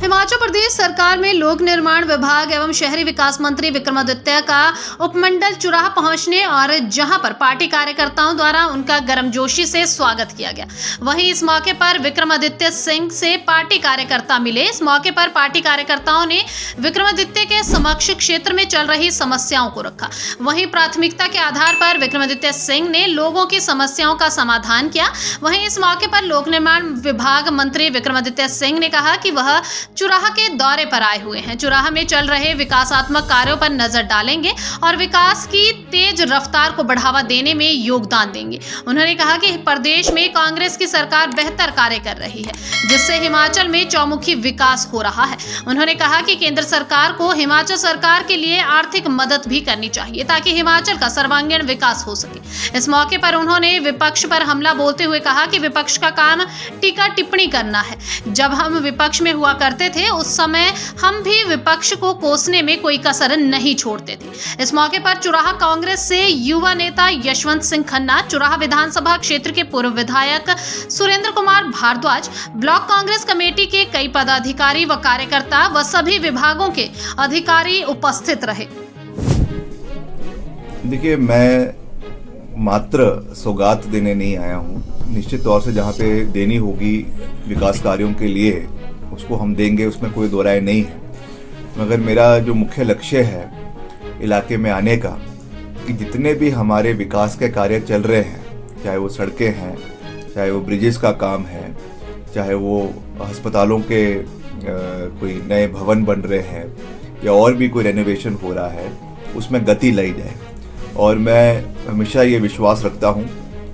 हिमाचल प्रदेश सरकार में लोक निर्माण विभाग एवं शहरी विकास मंत्री विक्रमादित्य का उपमंडल चुराह पहुंचने और जहां पर पार्टी कार्यकर्ताओं द्वारा उनका गर्मजोशी से स्वागत किया गया। वहीं इस मौके पर विक्रमादित्य सिंह से पार्टी कार्यकर्ता मिले। इस मौके पर पार्टी कार्यकर्ताओं ने विक्रमादित्य के समक्ष क्षेत्र में चल रही समस्याओं को रखा। वहीं प्राथमिकता के आधार पर विक्रमादित्य सिंह ने लोगों की समस्याओं का समाधान किया। वहीं इस मौके पर लोक निर्माण विभाग मंत्री विक्रमादित्य सिंह ने कहा कि वह चुराह के दौरे पर आए हुए हैं। चुराह में चल रहे विकासात्मक कार्यों पर नजर डालेंगे और विकास की तेज रफ्तार को बढ़ावा देने में योगदान देंगे। उन्होंने कहा कि प्रदेश में कांग्रेस की सरकार बेहतर कार्य कर रही है, जिससे हिमाचल में चौमुखी विकास हो रहा है। उन्होंने कहा कि केंद्र सरकार को हिमाचल सरकार के लिए आर्थिक मदद भी करनी चाहिए ताकि हिमाचल का सर्वांगीण विकास हो सके। इस मौके पर उन्होंने विपक्ष पर हमला बोलते हुए कहा कि विपक्ष का काम टीका टिप्पणी करना है। जब हम विपक्ष में हुआ करते थे उस समय हम भी विपक्ष को कोसने में कोई कसर नहीं छोड़ते थे। इस मौके पर चुराह कांग्रेस से युवा नेता यशवंत सिंह खन्ना, चुराह विधानसभा क्षेत्र के पूर्व विधायक सुरेंद्र कुमार भारद्वाज, ब्लॉक कांग्रेस कमेटी के कई पदाधिकारी व कार्यकर्ता व सभी विभागों के अधिकारी उपस्थित रहे। देखिए, मैं मात्र सौगात देने नहीं आया हूँ। निश्चित तौर से जहाँ पे देनी होगी विकास कार्यों के लिए उसको हम देंगे, उसमें कोई दो राय नहीं है। मगर मेरा जो मुख्य लक्ष्य है इलाके में आने का, कि जितने भी हमारे विकास के कार्य चल रहे हैं, चाहे वो सड़कें हैं, चाहे वो ब्रिजेस का काम है, चाहे वो अस्पतालों के कोई नए भवन बन रहे हैं या और भी कोई रेनोवेशन हो रहा है, उसमें गति लाई जाए। और मैं हमेशा ये विश्वास रखता हूँ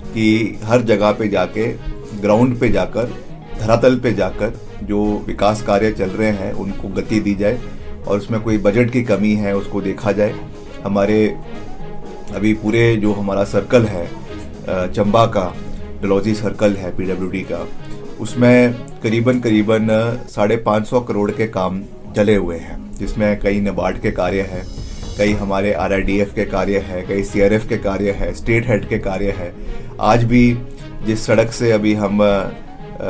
कि हर जगह पे जाके, ग्राउंड पे जाकर, धरातल पे जाकर जो विकास कार्य चल रहे हैं उनको गति दी जाए और उसमें कोई बजट की कमी है उसको देखा जाए। हमारे अभी पूरे जो हमारा सर्कल है चंबा का, डलहौजी सर्कल है पीडब्ल्यूडी का, उसमें करीबन 550 करोड़ के काम चले हुए हैं, जिसमें कई नाबार्ड के कार्य हैं, कई हमारे आरआईडीएफ के कार्य है, कई सीआरएफ के कार्य है, स्टेट हेड के कार्य है। आज भी जिस सड़क से अभी हम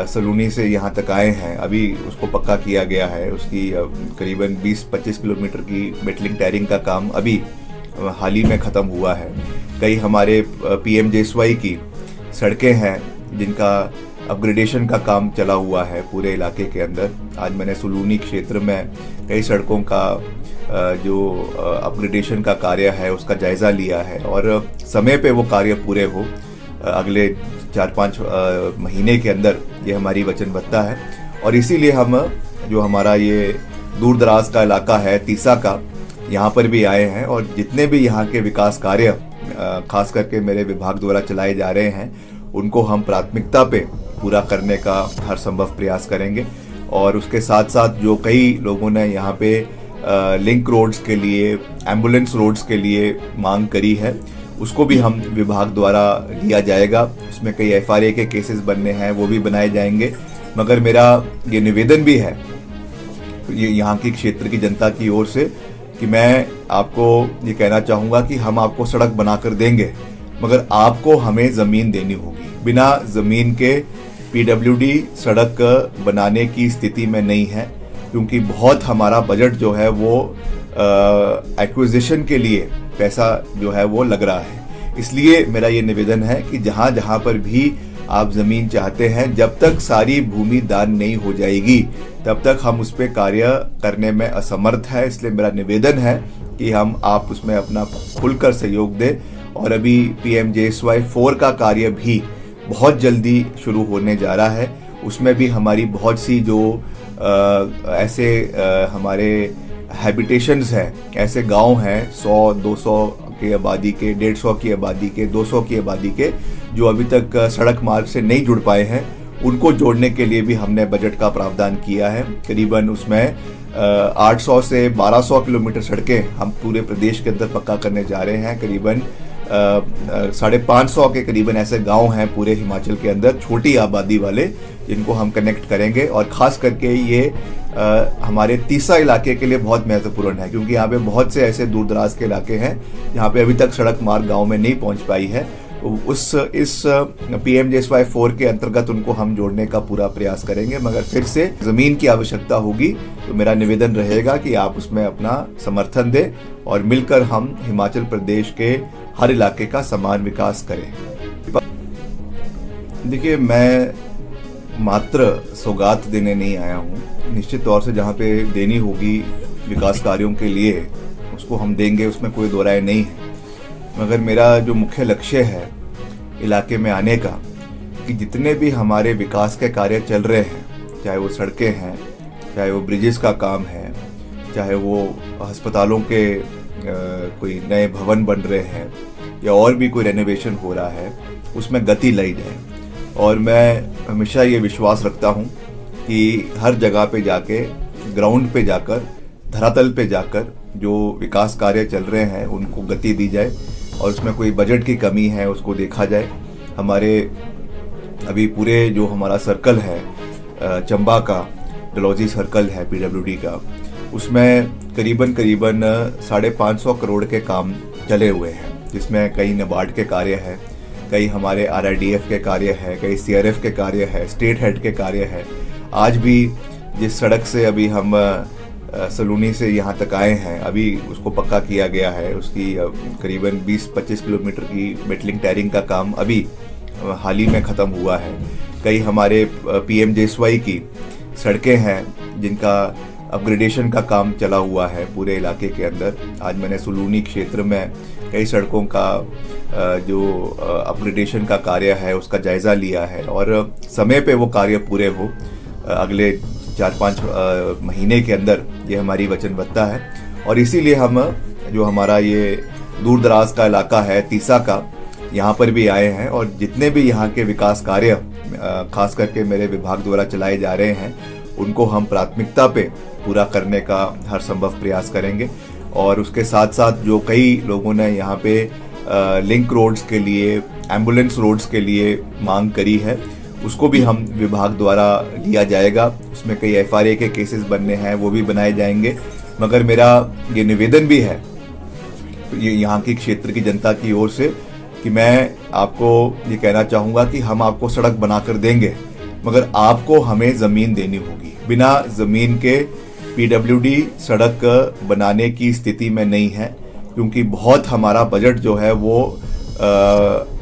सलूनी से यहाँ तक आए हैं, अभी उसको पक्का किया गया है। उसकी करीबन 20-25 किलोमीटर की मेटलिंग टायरिंग का काम अभी हाल ही में ख़त्म हुआ है। कई हमारे पीएमजेएसवाई की सड़कें हैं जिनका अपग्रेडेशन का काम चला हुआ है पूरे इलाके के अंदर। आज मैंने सलूनी क्षेत्र में कई सड़कों का जो अपग्रेडेशन का कार्य है उसका जायज़ा लिया है और समय पे वो कार्य पूरे हो, अगले 4-5 महीने के अंदर, ये हमारी वचनबद्धता है। और इसीलिए हम जो हमारा ये दूर दराज का इलाका है तीसा का, यहाँ पर भी आए हैं और जितने भी यहाँ के विकास कार्य खास करके मेरे विभाग द्वारा चलाए जा रहे हैं उनको हम प्राथमिकता पे पूरा करने का हर संभव प्रयास करेंगे। और उसके साथ साथ जो कई लोगों ने यहाँ पे लिंक रोड्स के लिए, एम्बुलेंस रोड्स के लिए मांग करी है, उसको भी हम विभाग द्वारा लिया जाएगा। उसमें कई एफआरए के केसेस बनने हैं, वो भी बनाए जाएंगे। मगर मेरा ये निवेदन भी है ये यहाँ की क्षेत्र की जनता की ओर से कि मैं आपको ये कहना चाहूँगा कि हम आपको सड़क बनाकर देंगे, मगर आपको हमें ज़मीन देनी होगी। बिना ज़मीन के पीडब्ल्यूडी सड़क बनाने की स्थिति में नहीं है, क्योंकि बहुत हमारा बजट जो है वो एक्विजिशन के लिए पैसा जो है वो लग रहा है। इसलिए मेरा ये निवेदन है कि जहाँ जहाँ पर भी आप ज़मीन चाहते हैं, जब तक सारी भूमि दान नहीं हो जाएगी तब तक हम उस पर कार्य करने में असमर्थ है। इसलिए मेरा निवेदन है कि आप उसमें अपना खुलकर सहयोग दें। और अभी पीएमजेएसवाई 4 का कार्य भी बहुत जल्दी शुरू होने जा रहा है। उसमें भी हमारी बहुत सी जो ऐसे हमारे हैबिटेशंस हैं, ऐसे गांव हैं 100-200 की आबादी के, 150 की आबादी के, 200 की आबादी के, जो अभी तक सड़क मार्ग से नहीं जुड़ पाए हैं, उनको जोड़ने के लिए भी हमने बजट का प्रावधान किया है। करीबन उसमें 800 से 1200 किलोमीटर सड़कें हम पूरे प्रदेश के अंदर पक्का करने जा रहे हैं। करीबन 550 के करीबन ऐसे गांव हैं पूरे हिमाचल के अंदर, छोटी आबादी वाले, जिनको हम कनेक्ट करेंगे। और ख़ास करके ये हमारे तीसा इलाके के लिए बहुत महत्वपूर्ण है, क्योंकि यहाँ पे बहुत से ऐसे दूर दराज के इलाके हैं जहाँ पे अभी तक सड़क मार्ग गांव में नहीं पहुँच पाई है। इस PMJSY4 के अंतर्गत उनको हम जोड़ने का पूरा प्रयास करेंगे। मगर फिर से ज़मीन की आवश्यकता होगी तो मेरा निवेदन रहेगा कि आप उसमें अपना समर्थन दें और मिलकर हम हिमाचल प्रदेश के हर इलाके का समान विकास करें। देखिए, मैं मात्र सौगात देने नहीं आया हूँ। निश्चित तौर से जहाँ पे देनी होगी विकास कार्यों के लिए उसको हम देंगे, उसमें कोई दो राय नहीं है। मगर मेरा जो मुख्य लक्ष्य है इलाके में आने का, कि जितने भी हमारे विकास के कार्य चल रहे हैं, चाहे वो सड़कें हैं, चाहे वो ब्रिजेस का काम है, चाहे वो अस्पतालों के कोई नए भवन बन रहे हैं या और भी कोई रेनोवेशन हो रहा है, उसमें गति लाई जाए। और मैं हमेशा ये विश्वास रखता हूँ कि हर जगह पे जाके, ग्राउंड पे जाकर, धरातल पे जाकर जो विकास कार्य चल रहे हैं उनको गति दी जाए और उसमें कोई बजट की कमी है उसको देखा जाए। हमारे अभी पूरे जो हमारा सर्कल है चंबा का, डलहौजी सर्कल है PWD का, उसमें करीबन 550 करोड़ के काम चले हुए हैं, जिसमें कई नाबार्ड के कार्य हैं, कई हमारे RIDF के कार्य है, कई CRF के कार्य है, स्टेट हेड के कार्य है। आज भी जिस सड़क से अभी हम सलूनी से यहाँ तक आए हैं, अभी उसको पक्का किया गया है, उसकी करीबन 20-25 किलोमीटर की मेटलिंग टायरिंग का काम अभी हाल ही में ख़त्म हुआ है। कई हमारे PMJSY की सड़कें हैं जिनका अपग्रेडेशन का काम चला हुआ है पूरे इलाके के अंदर। आज मैंने सलूनी क्षेत्र में कई सड़कों का जो अपग्रेडेशन का कार्य है उसका जायज़ा लिया है और समय पे वो कार्य पूरे हो, अगले 4-5 महीने के अंदर, ये हमारी वचनबद्धता है। और इसीलिए हम जो हमारा ये दूर दराज का इलाका है तीसा का, यहाँ पर भी आए हैं और जितने भी यहाँ के विकास कार्य खास करके मेरे विभाग द्वारा चलाए जा रहे हैं उनको हम प्राथमिकता पे पूरा करने का हर संभव प्रयास करेंगे। और उसके साथ साथ जो कई लोगों ने यहाँ पे लिंक रोड्स के लिए, एम्बुलेंस रोड्स के लिए मांग करी है, उसको भी हम विभाग द्वारा लिया जाएगा। उसमें कई FRA के केसेस बनने हैं, वो भी बनाए जाएंगे। मगर मेरा ये निवेदन भी है ये यहाँ की क्षेत्र की जनता की ओर से कि मैं आपको ये कहना चाहूँगा कि हम आपको सड़क बनाकर देंगे, मगर आपको हमें ज़मीन देनी होगी। बिना ज़मीन के PWD सड़क बनाने की स्थिति में नहीं है, क्योंकि बहुत हमारा बजट जो है वो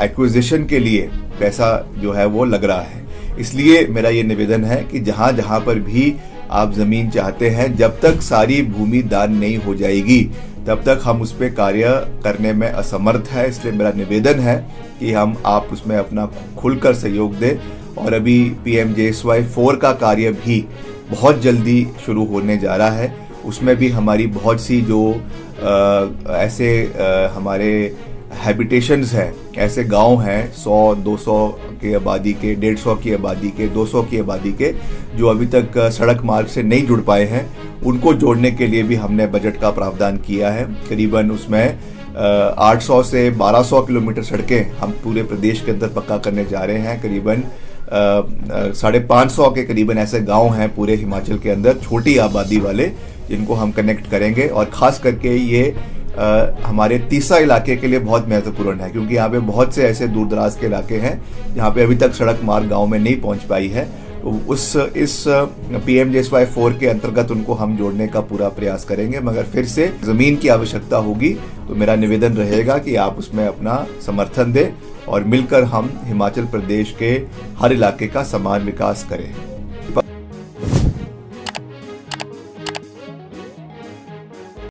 एक्विजिशन के लिए पैसा जो है वो लग रहा है। इसलिए मेरा ये निवेदन है कि जहाँ जहाँ पर भी आप ज़मीन चाहते हैं, जब तक सारी भूमि दान नहीं हो जाएगी तब तक हम उस पर कार्य करने में असमर्थ है। इसलिए मेरा निवेदन है कि आप उसमें अपना खुलकर सहयोग दें। और अभी PMJSY4 का कार्य भी बहुत जल्दी शुरू होने जा रहा है। उसमें भी हमारी बहुत सी जो ऐसे हमारे हैबिटेशंस हैं, ऐसे गांव हैं 100-200 की आबादी के, 150 की आबादी के, 200 की आबादी के, जो अभी तक सड़क मार्ग से नहीं जुड़ पाए हैं, उनको जोड़ने के लिए भी हमने बजट का प्रावधान किया है। करीबन उसमें 800 से 1200 किलोमीटर सड़कें हम पूरे प्रदेश के अंदर पक्का करने जा रहे हैं। करीबन 550 के करीबन ऐसे गांव हैं पूरे हिमाचल के अंदर, छोटी आबादी वाले, जिनको हम कनेक्ट करेंगे। और ख़ास करके ये हमारे तीसा इलाके के लिए बहुत महत्वपूर्ण है, क्योंकि यहाँ पे बहुत से ऐसे दूर दराज के इलाके हैं जहाँ पे अभी तक सड़क मार्ग गांव में नहीं पहुँच पाई है। तो इस PMJSY4 के अंतर्गत उनको हम जोड़ने का पूरा प्रयास करेंगे। मगर फिर से ज़मीन की आवश्यकता होगी तो मेरा निवेदन रहेगा कि आप उसमें अपना समर्थन दें और मिलकर हम हिमाचल प्रदेश के हर इलाके का समान विकास करें।